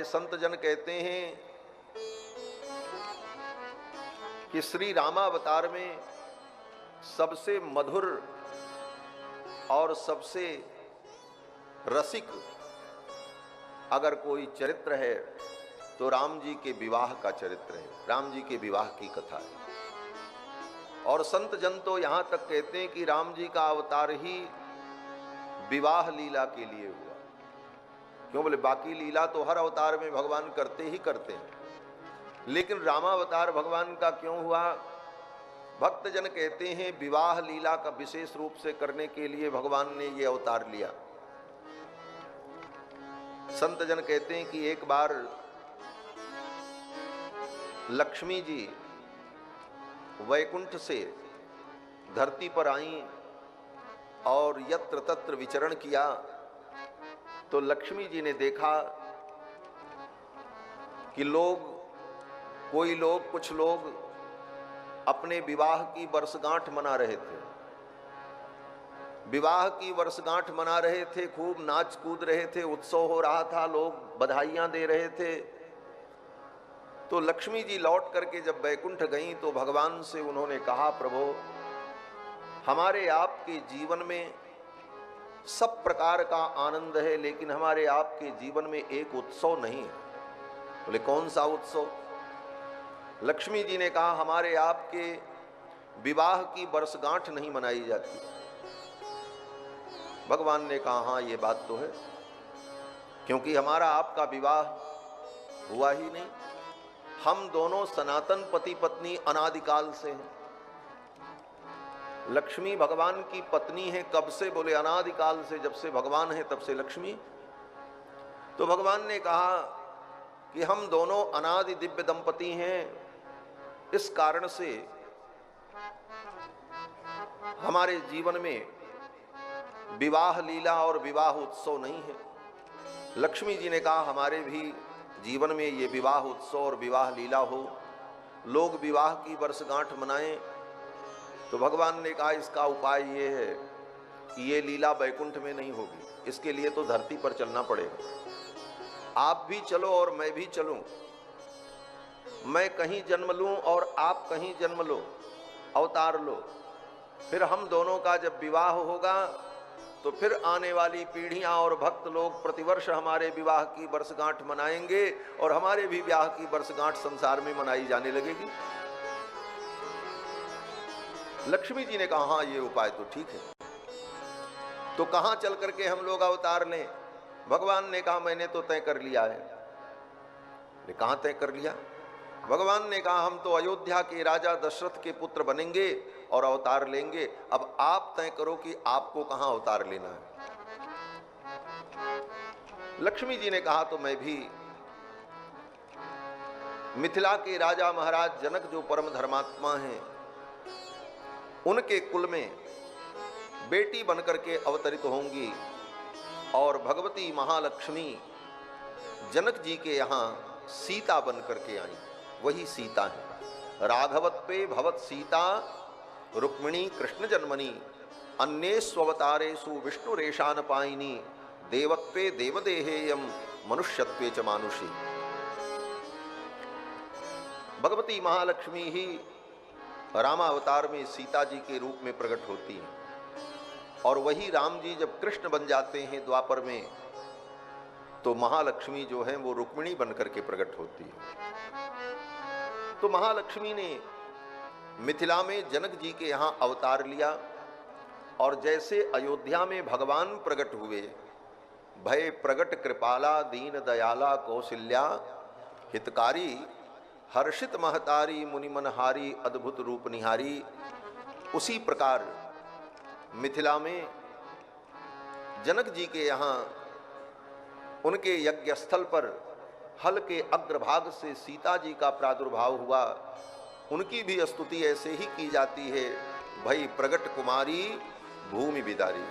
संत जन कहते हैं कि श्री रामावतार में सबसे मधुर और सबसे रसिक अगर कोई चरित्र है तो राम जी के विवाह का चरित्र है, राम जी के विवाह की कथा है। और संत जन तो यहां तक कहते हैं कि राम जी का अवतार ही विवाह लीला के लिए हुआ। क्यों बोले, बाकी लीला तो हर अवतार में भगवान करते ही करते हैं, लेकिन रामावतार भगवान का क्यों हुआ? भक्त जन कहते हैं विवाह लीला का विशेष रूप से करने के लिए भगवान ने ये अवतार लिया। संत जन कहते हैं कि एक बार लक्ष्मी जी वैकुंठ से धरती पर आईं और यत्र तत्र विचरण किया, तो लक्ष्मी जी ने देखा कि कुछ लोग अपने विवाह की वर्षगांठ मना रहे थे, विवाह की वर्षगांठ मना रहे थे, खूब नाच कूद रहे थे, उत्सव हो रहा था, लोग बधाइयां दे रहे थे। तो लक्ष्मी जी लौट करके जब वैकुंठ गईं तो भगवान से उन्होंने कहा, प्रभु हमारे आपके जीवन में सब प्रकार का आनंद है, लेकिन हमारे आपके जीवन में एक उत्सव नहीं है। बोले कौन सा उत्सव? लक्ष्मी जी ने कहा हमारे आपके विवाह की वर्षगांठ नहीं मनाई जाती। भगवान ने कहा हाँ ये बात तो है, क्योंकि हमारा आपका विवाह हुआ ही नहीं। हम दोनों सनातन पति पत्नी अनादिकाल से हैं। लक्ष्मी भगवान की पत्नी है कब से? बोले अनादिकाल से, जब से भगवान है तब से लक्ष्मी। तो भगवान ने कहा कि हम दोनों अनादि दिव्य दंपति हैं, इस कारण से हमारे जीवन में विवाह लीला और विवाह उत्सव नहीं है। लक्ष्मी जी ने कहा हमारे भी जीवन में ये विवाह उत्सव और विवाह लीला हो, लोग विवाह की वर्षगांठ मनाएं। तो भगवान ने कहा इसका उपाय ये है कि ये लीला वैकुंठ में नहीं होगी, इसके लिए तो धरती पर चलना पड़ेगा। आप भी चलो और मैं भी चलूं, मैं कहीं जन्म लूं और आप कहीं जन्म लो, अवतार लो, फिर हम दोनों का जब विवाह होगा तो फिर आने वाली पीढ़ियां और भक्त लोग प्रतिवर्ष हमारे विवाह की वर्षगांठ मनाएंगे और हमारे भी विवाह की वर्षगांठ संसार में मनाई जाने लगेगी। लक्ष्मी जी ने कहा हाँ ये उपाय तो ठीक है। तो कहां चल करके हम लोग अवतार लें? भगवान ने कहा मैंने तो तय कर लिया है। कहां तय कर लिया? भगवान ने कहा हम तो अयोध्या के राजा दशरथ के पुत्र बनेंगे और अवतार लेंगे। अब आप तय करो कि आपको कहां अवतार लेना है। लक्ष्मी जी ने कहा तो मैं भी मिथिला के राजा महाराज जनक जो परम धर्मात्मा हैं, उनके कुल में बेटी बनकर के अवतरित होंगी और भगवती महालक्ष्मी जनक जी के यहाँ सीता बनकर के आई। वही सीता है। राघवत्वे भवत सीता रुक्मिणी कृष्ण जन्मनी अन्येष्वतारेषु विष्णुरेशान पायिनी देवत्वे देवदेहेयम मनुष्यत्वे च मानुषी। भगवती महालक्ष्मी ही रामावतार में सीता जी के रूप में प्रकट होती हैं और वही राम जी जब कृष्ण बन जाते हैं द्वापर में, तो महालक्ष्मी जो है वो रुक्मिणी बनकर के प्रकट होती है। तो महालक्ष्मी ने मिथिला में जनक जी के यहाँ अवतार लिया और जैसे अयोध्या में भगवान प्रकट हुए, भय प्रगट कृपाला दीन दयाला कौशल्या हितकारी हर्षित महतारी मुनिमनहारी अद्भुत रूप निहारी, उसी प्रकार मिथिला में जनक जी के यहाँ उनके यज्ञ स्थल पर हल के अग्रभाग से सीता जी का प्रादुर्भाव हुआ। उनकी भी स्तुति ऐसे ही की जाती है, भई प्रगट कुमारी भूमि बिदारी।